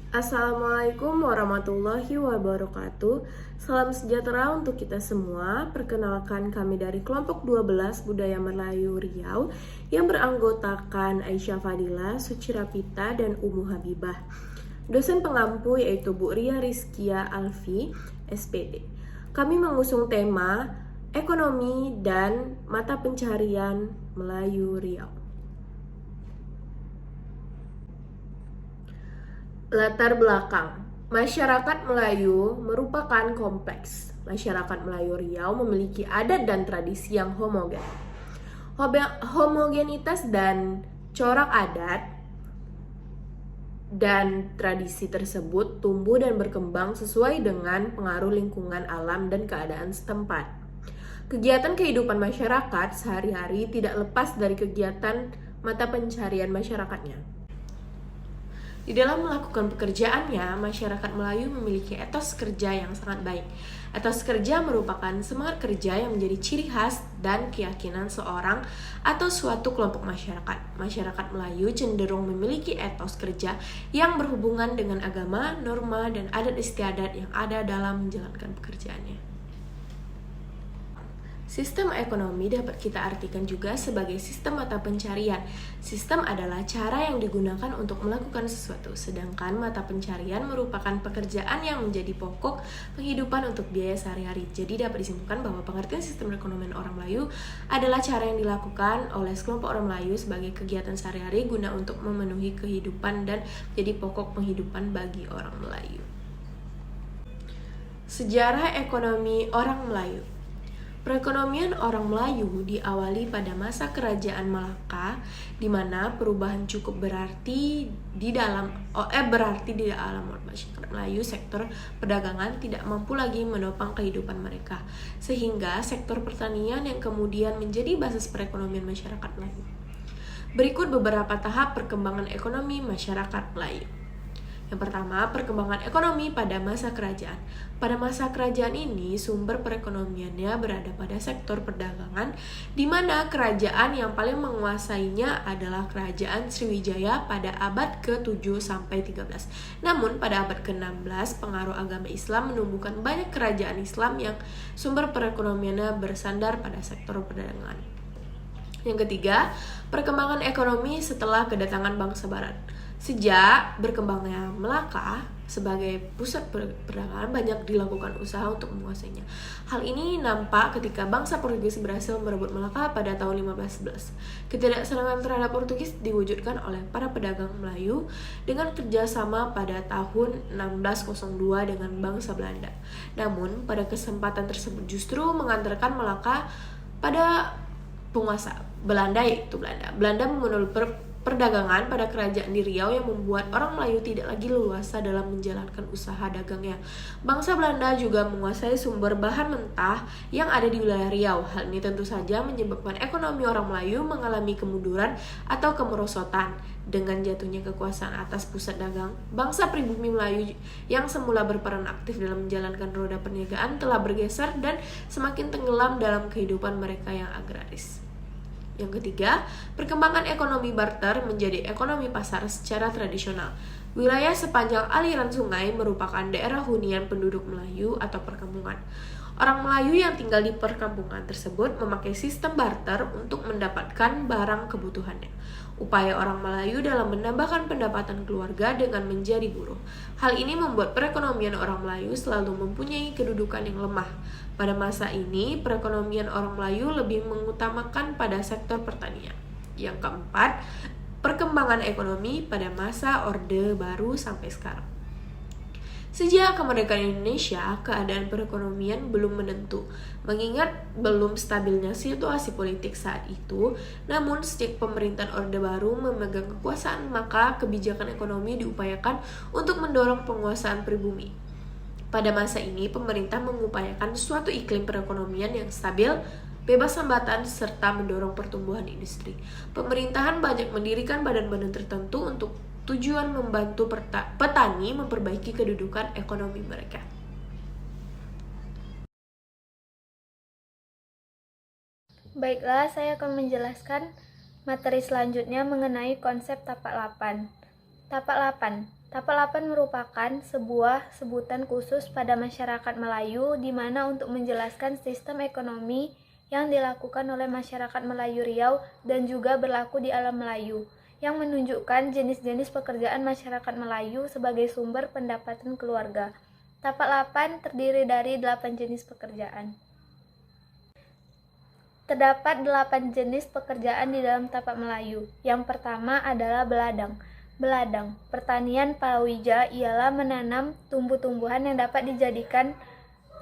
Assalamualaikum warahmatullahi wabarakatuh. Salam sejahtera untuk kita semua. Perkenalkan kami dari kelompok 12 Budaya Melayu Riau yang beranggotakan Aisyah Fadila, Sucirapita, dan Umu Habibah. Dosen pengampu yaitu Bu Ria Rizkia Alfi, SPD. Kami mengusung tema ekonomi dan mata pencaharian Melayu Riau. Latar belakang masyarakat Melayu merupakan kompleks. Masyarakat Melayu Riau memiliki adat dan tradisi yang homogen. Homogenitas dan corak adat dan tradisi tersebut tumbuh dan berkembang sesuai dengan pengaruh lingkungan alam dan keadaan setempat. Kegiatan kehidupan masyarakat sehari-hari tidak lepas dari kegiatan mata pencarian masyarakatnya. Di dalam melakukan pekerjaannya, masyarakat Melayu memiliki etos kerja yang sangat baik. Etos kerja merupakan semangat kerja yang menjadi ciri khas dan keyakinan seorang atau suatu kelompok masyarakat. Masyarakat Melayu cenderung memiliki etos kerja yang berhubungan dengan agama, norma, dan adat istiadat yang ada dalam menjalankan pekerjaannya. Sistem ekonomi dapat kita artikan juga sebagai sistem mata pencarian. Sistem adalah cara yang digunakan untuk melakukan sesuatu, sedangkan mata pencarian merupakan pekerjaan yang menjadi pokok penghidupan untuk biaya sehari-hari. Jadi dapat disimpulkan bahwa pengertian sistem perekonomian orang Melayu adalah cara yang dilakukan oleh sekelompok orang Melayu sebagai kegiatan sehari-hari guna untuk memenuhi kehidupan dan jadi pokok penghidupan bagi orang Melayu. Sejarah ekonomi orang Melayu. Perekonomian orang Melayu diawali pada masa Kerajaan Malaka, di mana perubahan cukup berarti di dalam masyarakat Melayu. Sektor perdagangan tidak mampu lagi menopang kehidupan mereka, sehingga sektor pertanian yang kemudian menjadi basis perekonomian masyarakat Melayu. Berikut beberapa tahap perkembangan ekonomi masyarakat Melayu. Yang pertama, perkembangan ekonomi pada masa kerajaan. Pada masa kerajaan ini, sumber perekonomiannya berada pada sektor perdagangan, di mana kerajaan yang paling menguasainya adalah Kerajaan Sriwijaya pada abad ke-7-13. Namun, pada abad ke-16, pengaruh agama Islam menumbuhkan banyak kerajaan Islam yang sumber perekonomiannya bersandar pada sektor perdagangan. Yang ketiga, perkembangan ekonomi setelah kedatangan bangsa Barat. Sejak berkembangnya Melaka sebagai pusat perdagangan, banyak dilakukan usaha untuk menguasainya. Hal ini nampak ketika bangsa Portugis berhasil merebut Melaka pada tahun 1511. Ketidaksenangan terhadap Portugis diwujudkan oleh para pedagang Melayu dengan kerjasama pada tahun 1602 dengan bangsa Belanda. Namun, pada kesempatan tersebut justru mengantarkan Melaka pada penguasa Belanda, yaitu Belanda. Belanda memonopoli perdagangan pada kerajaan di Riau yang membuat orang Melayu tidak lagi leluasa dalam menjalankan usaha dagangnya. Bangsa Belanda juga menguasai sumber bahan mentah yang ada di wilayah Riau. Hal ini tentu saja menyebabkan ekonomi orang Melayu mengalami kemunduran atau kemerosotan. Dengan jatuhnya kekuasaan atas pusat dagang, bangsa pribumi Melayu yang semula berperan aktif dalam menjalankan roda perniagaan telah bergeser dan semakin tenggelam dalam kehidupan mereka yang agraris. Yang ketiga, perkembangan ekonomi barter menjadi ekonomi pasar secara tradisional. Wilayah sepanjang aliran sungai merupakan daerah hunian penduduk Melayu atau perkampungan. Orang Melayu yang tinggal di perkampungan tersebut memakai sistem barter untuk mendapatkan barang kebutuhannya. Upaya orang Melayu dalam menambahkan pendapatan keluarga dengan menjadi buruh. Hal ini membuat perekonomian orang Melayu selalu mempunyai kedudukan yang lemah. Pada masa ini, perekonomian orang Melayu lebih mengutamakan pada sektor pertanian. Yang keempat, perkembangan ekonomi pada masa Orde Baru sampai sekarang. Sejak kemerdekaan Indonesia, keadaan perekonomian belum menentu, mengingat belum stabilnya situasi politik saat itu. Namun, sejak pemerintahan Orde Baru memegang kekuasaan, maka kebijakan ekonomi diupayakan untuk mendorong penguasaan pribumi. Pada masa ini, pemerintah mengupayakan suatu iklim perekonomian yang stabil, bebas hambatan, serta mendorong pertumbuhan industri. Pemerintahan banyak mendirikan badan-badan tertentu untuk tujuan membantu petani memperbaiki kedudukan ekonomi mereka. Baiklah, saya akan menjelaskan materi selanjutnya mengenai konsep tapak 8. Tapak 8. Tapak 8 merupakan sebuah sebutan khusus pada masyarakat Melayu di mana untuk menjelaskan sistem ekonomi yang dilakukan oleh masyarakat Melayu Riau dan juga berlaku di alam Melayu, yang menunjukkan jenis-jenis pekerjaan masyarakat Melayu sebagai sumber pendapatan keluarga. Tapak 8 terdiri dari 8 jenis pekerjaan. Terdapat 8 jenis pekerjaan di dalam tapak Melayu. Yang pertama adalah beladang. Beladang, pertanian palawija ialah menanam tumbuh-tumbuhan yang dapat dijadikan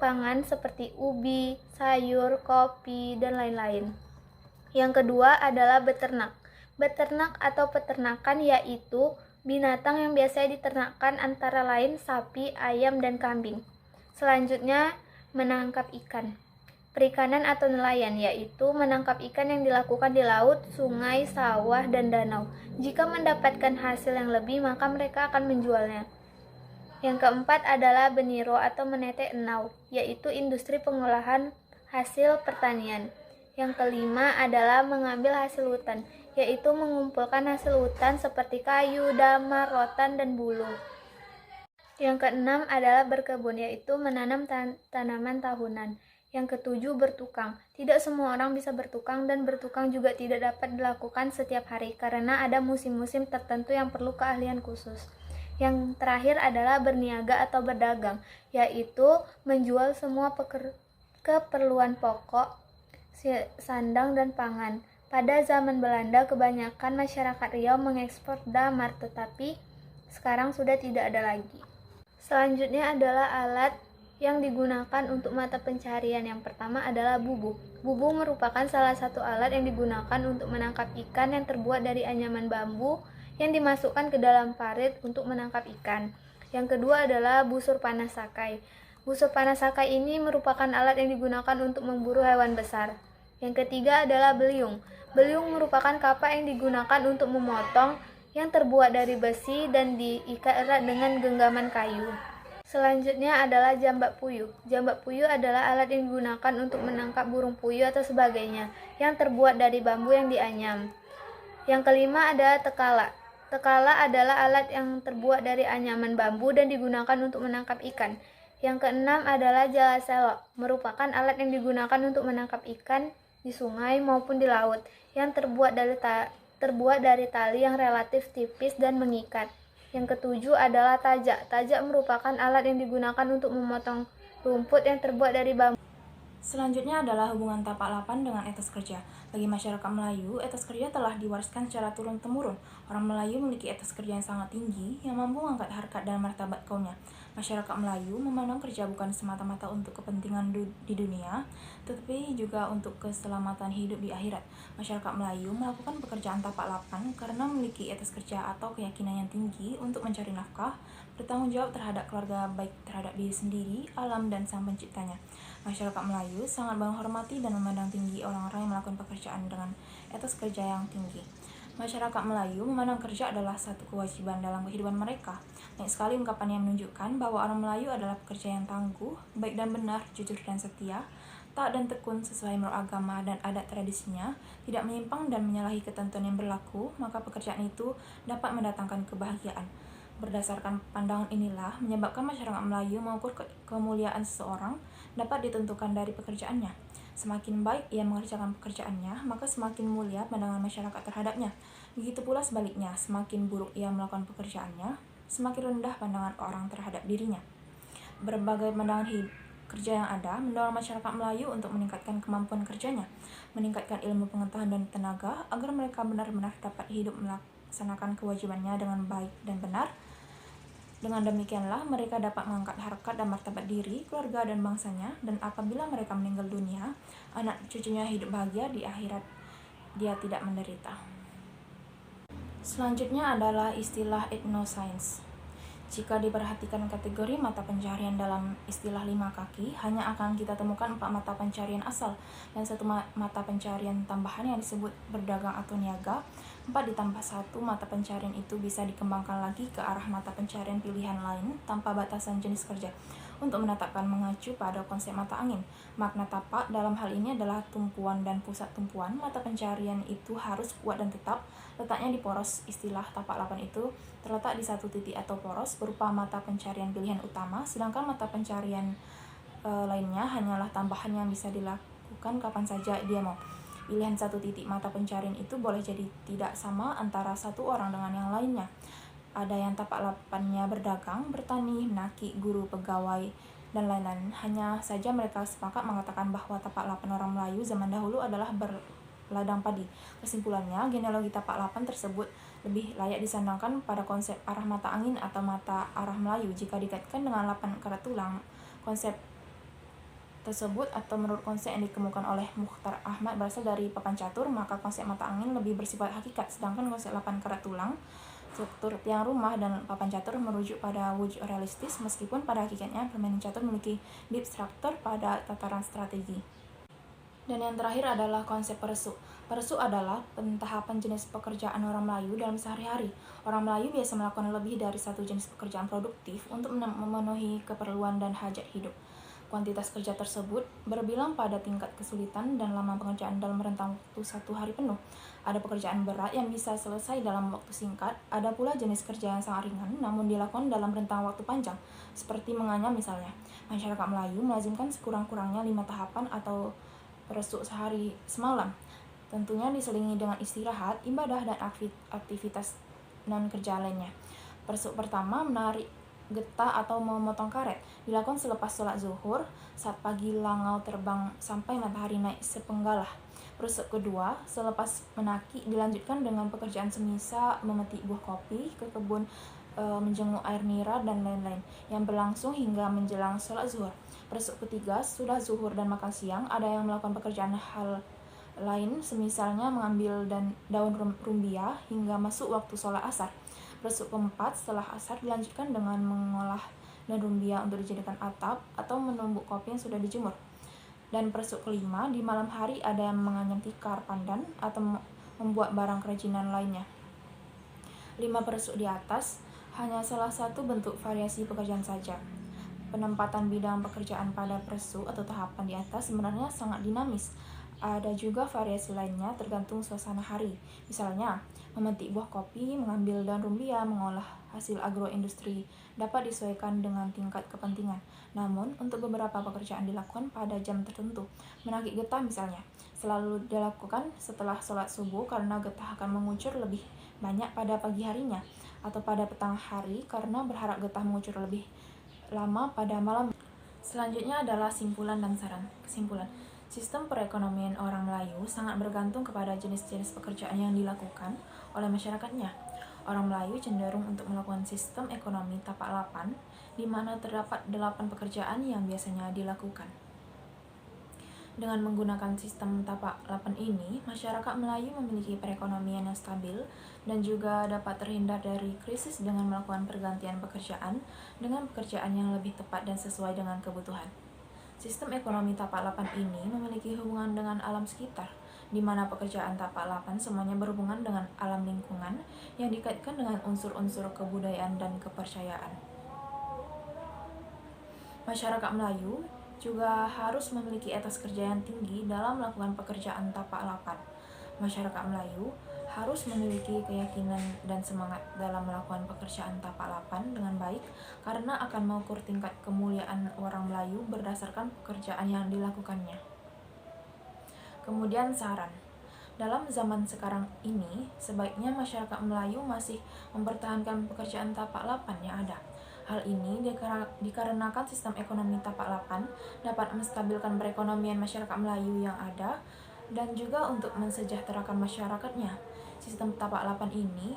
pangan seperti ubi, sayur, kopi, dan lain-lain. Yang kedua adalah beternak. Beternak atau peternakan yaitu binatang yang biasanya diternakkan antara lain sapi, ayam, dan kambing. Selanjutnya, menangkap ikan. Perikanan atau nelayan, yaitu menangkap ikan yang dilakukan di laut, sungai, sawah, dan danau. Jika mendapatkan hasil yang lebih, maka mereka akan menjualnya. Yang keempat adalah beniro atau menete enau, yaitu industri pengolahan hasil pertanian. Yang kelima adalah mengambil hasil hutan, yaitu mengumpulkan hasil hutan seperti kayu, damar, rotan, dan bulu. Yang keenam adalah berkebun, yaitu menanam tanaman tahunan. Yang ketujuh, bertukang. Tidak semua orang bisa bertukang, dan bertukang juga tidak dapat dilakukan setiap hari karena ada musim-musim tertentu yang perlu keahlian khusus. Yang terakhir adalah berniaga atau berdagang, yaitu menjual semua keperluan pokok, sandang, dan pangan. Pada zaman Belanda, kebanyakan masyarakat Riau mengekspor damar, tetapi sekarang sudah tidak ada lagi. Selanjutnya adalah alat yang digunakan untuk mata pencarian. Yang pertama adalah bubu. Bubu merupakan salah satu alat yang digunakan untuk menangkap ikan yang terbuat dari anyaman bambu yang dimasukkan ke dalam parit untuk menangkap ikan. Yang kedua adalah busur panas sakai. Busur panas sakai ini merupakan alat yang digunakan untuk memburu hewan besar. Yang ketiga adalah beliung. Beliung merupakan kapak yang digunakan untuk memotong yang terbuat dari besi dan diikat erat dengan genggaman kayu. Selanjutnya adalah jambak puyuh. Jambak puyuh adalah alat yang digunakan untuk menangkap burung puyuh atau sebagainya yang terbuat dari bambu yang dianyam. Yang kelima adalah tekala. Tekala adalah alat yang terbuat dari anyaman bambu dan digunakan untuk menangkap ikan. Yang keenam adalah jala selok, merupakan alat yang digunakan untuk menangkap ikan di sungai maupun di laut, yang terbuat dari tali yang relatif tipis dan mengikat. Yang ketujuh adalah tajak. Tajak merupakan alat yang digunakan untuk memotong rumput yang terbuat dari bambu. Selanjutnya adalah hubungan tapak 8 dengan etos kerja. Bagi masyarakat Melayu, etos kerja telah diwariskan secara turun-temurun. Orang Melayu memiliki etos kerja yang sangat tinggi, yang mampu mengangkat harkat dan martabat kaumnya. Masyarakat Melayu memandang kerja bukan semata-mata untuk kepentingan di dunia, tetapi juga untuk keselamatan hidup di akhirat. Masyarakat Melayu melakukan pekerjaan tapak 8 karena memiliki etos kerja atau keyakinan yang tinggi untuk mencari nafkah, bertanggung jawab terhadap keluarga, baik terhadap diri sendiri, alam, dan sang penciptanya. Masyarakat Melayu sangat menghormati dan memandang tinggi orang-orang yang melakukan pekerjaan dengan etos kerja yang tinggi. Masyarakat Melayu memandang kerja adalah satu kewajiban dalam kehidupan mereka. Banyak sekali ungkapan yang menunjukkan bahwa orang Melayu adalah pekerja yang tangguh, baik dan benar, jujur dan setia, taat dan tekun sesuai menurut agama dan adat tradisinya, tidak menyimpang dan menyalahi ketentuan yang berlaku, maka pekerjaan itu dapat mendatangkan kebahagiaan. Berdasarkan pandangan inilah menyebabkan masyarakat Melayu mengukur kemuliaan seseorang dapat ditentukan dari pekerjaannya. Semakin baik ia mengerjakan pekerjaannya, maka semakin mulia pandangan masyarakat terhadapnya. Begitu pula sebaliknya, semakin buruk ia melakukan pekerjaannya, semakin rendah pandangan orang terhadap dirinya. Berbagai pandangan kerja yang ada mendorong masyarakat Melayu untuk meningkatkan kemampuan kerjanya, meningkatkan ilmu pengetahuan dan tenaga agar mereka benar-benar dapat hidup melaksanakan kewajibannya dengan baik dan benar. Dengan demikianlah mereka dapat mengangkat harkat dan martabat diri, keluarga, dan bangsanya, dan apabila mereka meninggal dunia, anak cucunya hidup bahagia di akhirat, dia tidak menderita. Selanjutnya adalah istilah ethnoscience. Jika diperhatikan kategori mata pencarian dalam istilah 5 kaki, hanya akan kita temukan 4 mata pencarian asal dan 1 mata pencarian tambahan yang disebut berdagang atau niaga. 4 ditambah 1 mata pencarian itu bisa dikembangkan lagi ke arah mata pencarian pilihan lain tanpa batasan jenis kerja. Untuk menetapkan mengacu pada konsep mata angin, makna tapak dalam hal ini adalah tumpuan dan pusat tumpuan. Mata pencarian itu harus kuat dan tetap Letaknya di poros. Istilah tapak lapan itu terletak di satu titik atau poros berupa mata pencarian pilihan utama, sedangkan mata pencarian lainnya hanyalah tambahan yang bisa dilakukan kapan saja dia mau. Pilihan satu titik mata pencarian itu boleh jadi tidak sama antara satu orang dengan yang lainnya. Ada yang tapak lapannya berdagang, bertani, menaki, guru, pegawai, dan lain-lain. Hanya saja mereka sepakat mengatakan bahwa tapak lapan orang Melayu zaman dahulu adalah berladang padi. Kesimpulannya, genealogi tapak lapan tersebut lebih layak disandangkan pada konsep arah mata angin atau mata arah Melayu jika dikaitkan dengan lapan karat tulang. Konsep tersebut atau menurut konsep yang dikemukakan oleh Mukhtar Ahmad berasal dari papan catur, maka konsep mata angin lebih bersifat hakikat, sedangkan konsep lapan karat tulang, struktur tiang rumah, dan papan catur merujuk pada wujud realistis, meskipun pada hakikatnya permainan catur memiliki deep structure pada tataran strategi. Dan yang terakhir adalah konsep peresuk. Peresuk adalah pentahapan jenis pekerjaan orang Melayu dalam sehari-hari. Orang Melayu biasa melakukan lebih dari satu jenis pekerjaan produktif untuk memenuhi keperluan dan hajat hidup. Kuantitas kerja tersebut berbilang pada tingkat kesulitan dan lama pengerjaan dalam rentang waktu 1 hari penuh. Ada pekerjaan berat yang bisa selesai dalam waktu singkat, ada pula jenis kerja yang sangat ringan namun dilakukan dalam rentang waktu panjang, seperti menganyam misalnya. Masyarakat Melayu melazimkan sekurang-kurangnya 5 tahapan atau peresuk sehari semalam. Tentunya diselingi dengan istirahat, ibadah, dan aktivitas non-kerja lainnya. Peresuk pertama menarik getah atau memotong karet dilakukan selepas sholat zuhur saat pagi langau terbang sampai matahari naik sepenggalah. Peresuk kedua selepas menaki dilanjutkan dengan pekerjaan semisal memetik buah kopi ke kebun, menjenguk air nira, dan lain-lain yang berlangsung hingga menjelang sholat zuhur. Peresuk ketiga sudah zuhur dan makan siang, ada yang melakukan pekerjaan hal lain semisalnya mengambil daun rumbia hingga masuk waktu sholat asar. Peresuk keempat setelah asar dilanjutkan dengan mengolah daun rumbia untuk dijadikan atap atau menumbuk kopi yang sudah dijemur. Dan peresuk kelima di malam hari ada yang menganyam tikar pandan atau membuat barang kerajinan lainnya. 5 peresuk di atas hanya salah satu bentuk variasi pekerjaan saja. Penempatan bidang pekerjaan pada peresuk atau tahapan di atas sebenarnya sangat dinamis. Ada juga variasi lainnya tergantung suasana hari. Misalnya, memetik buah kopi, mengambil daun rumbia, mengolah hasil agroindustri dapat disesuaikan dengan tingkat kepentingan. Namun, untuk beberapa pekerjaan dilakukan pada jam tertentu. Menakik getah misalnya, selalu dilakukan setelah sholat subuh karena getah akan mengucur lebih banyak pada pagi harinya, atau pada petang hari karena berharap getah mengucur lebih lama pada malam. Selanjutnya adalah simpulan dan saran. Kesimpulan. Sistem perekonomian orang Melayu sangat bergantung kepada jenis-jenis pekerjaan yang dilakukan oleh masyarakatnya. Orang Melayu cenderung untuk melakukan sistem ekonomi tapak lapan, di mana terdapat 8 pekerjaan yang biasanya dilakukan. Dengan menggunakan sistem tapak lapan ini, masyarakat Melayu memiliki perekonomian yang stabil dan juga dapat terhindar dari krisis dengan melakukan pergantian pekerjaan dengan pekerjaan yang lebih tepat dan sesuai dengan kebutuhan. Sistem ekonomi tapak lapan ini memiliki hubungan dengan alam sekitar, di mana pekerjaan tapak lapan semuanya berhubungan dengan alam lingkungan yang dikaitkan dengan unsur-unsur kebudayaan dan kepercayaan. Masyarakat Melayu juga harus memiliki etos kerja yang tinggi dalam melakukan pekerjaan tapak lapan. Masyarakat Melayu harus memiliki keyakinan dan semangat dalam melakukan pekerjaan tapak lapan dengan baik karena akan mengukur tingkat kemuliaan orang Melayu berdasarkan pekerjaan yang dilakukannya. Kemudian saran. Dalam zaman sekarang ini, sebaiknya masyarakat Melayu masih mempertahankan pekerjaan tapak lapan yang ada. Hal ini dikarenakan sistem ekonomi tapak lapan dapat menstabilkan perekonomian masyarakat Melayu yang ada dan juga untuk mensejahterakan masyarakatnya. Sistem tapak lapan ini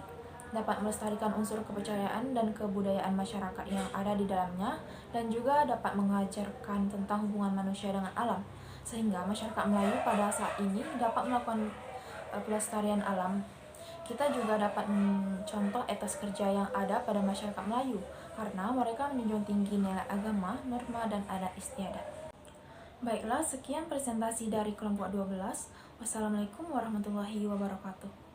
dapat melestarikan unsur kepercayaan dan kebudayaan masyarakat yang ada di dalamnya dan juga dapat mengajarkan tentang hubungan manusia dengan alam, sehingga masyarakat Melayu pada saat ini dapat melakukan pelestarian alam. Kita juga dapat mencontoh etos kerja yang ada pada masyarakat Melayu karena mereka menjunjung tinggi nilai agama, norma, dan adat istiadat. Baiklah, sekian presentasi dari kelompok 12. Wassalamualaikum warahmatullahi wabarakatuh.